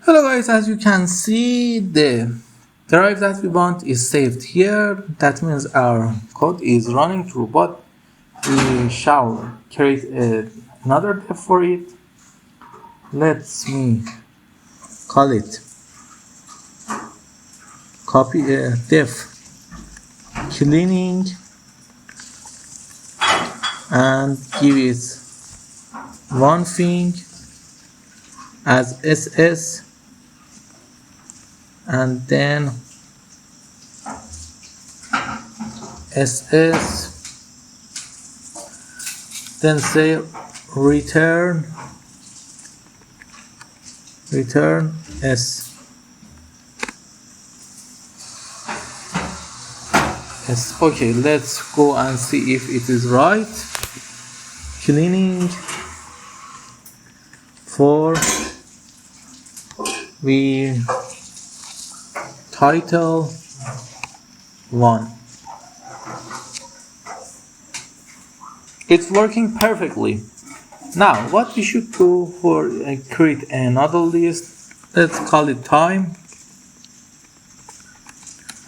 Hello guys, as you can see, the drive that we want is saved here. That means our code is running through, but we shall create another def for it. Let me call it copy def cleaning and give it one thing as SS and then SS, then say return S. Okay, let's go and see if it is right. Cleaning for we title 1. It's working perfectly. Now what we should do for create another list, let's call it time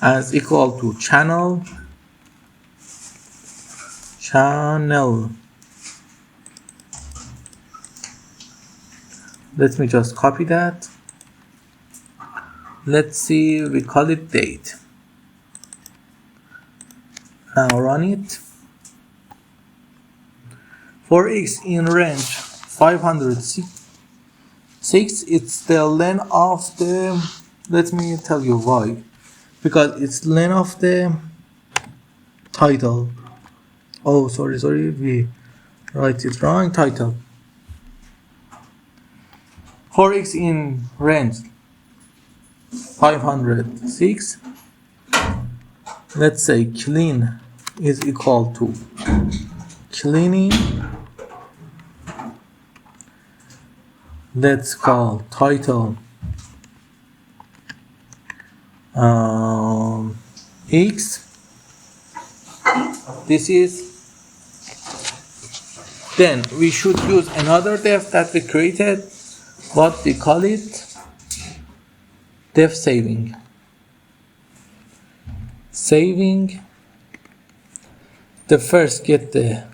as equal to channel. Let me just copy that. Let's see, we call it date. Now run it. For x in range 506, it's the length of the, let me tell you why. Because it's length of the title. Oh, sorry, we write it wrong, title. For x in range 506, let's say clean is equal to cleaning. Let's call title x. This is, then we should use another def that we created. What we call it? Def saving. The first get the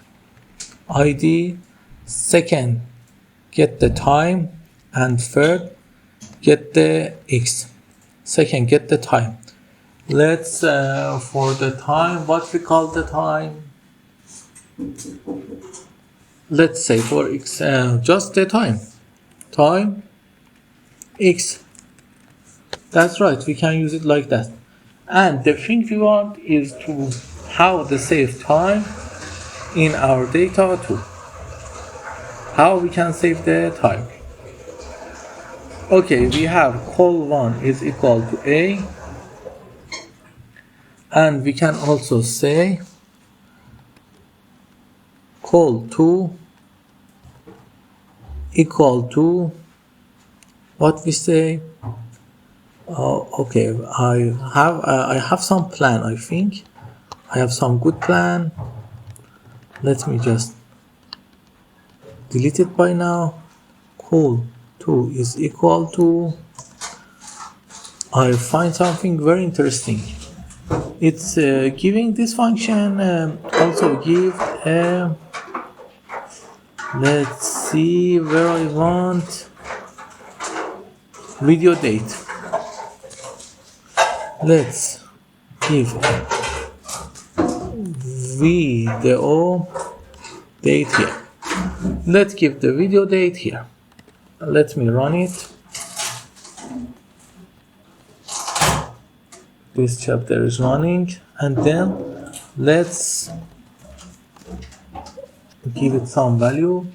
ID, second get the time, and third get the x. Second get the time. Let's for the time, what we call the time? Let's say for x just the time x. That's right, we can use it like that. And the thing we want is to have the save time in our data too. How we can save the time? Okay, we have call1 is equal to a, and we can also say call2 equal to what we say. Okay, I have some plan. I think I have some good plan. Let me just delete it by now. Call2 is equal to, I find something very interesting. It's giving this function also give a, let's see where I want video date. Let's give video date here. Let's give the video date here. Let me run it. This chapter is running, and then let's give it some value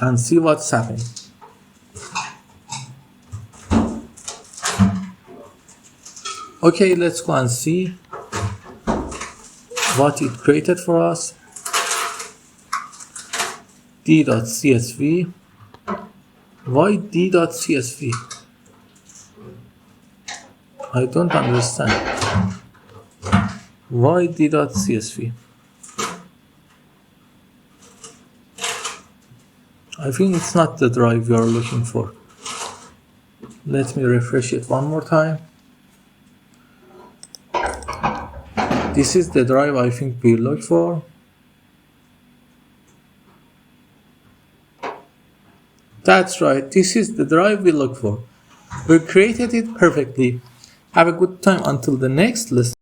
and see what's happening. Okay, let's go and see what it created for us. d.csv. Why d.csv? I don't understand. Why d.csv? I think it's not the drive we are looking for. Let me refresh it one more time. This is the drive I think we look for. That's right, this is the drive we look for. We created it perfectly. Have a good time until the next lesson.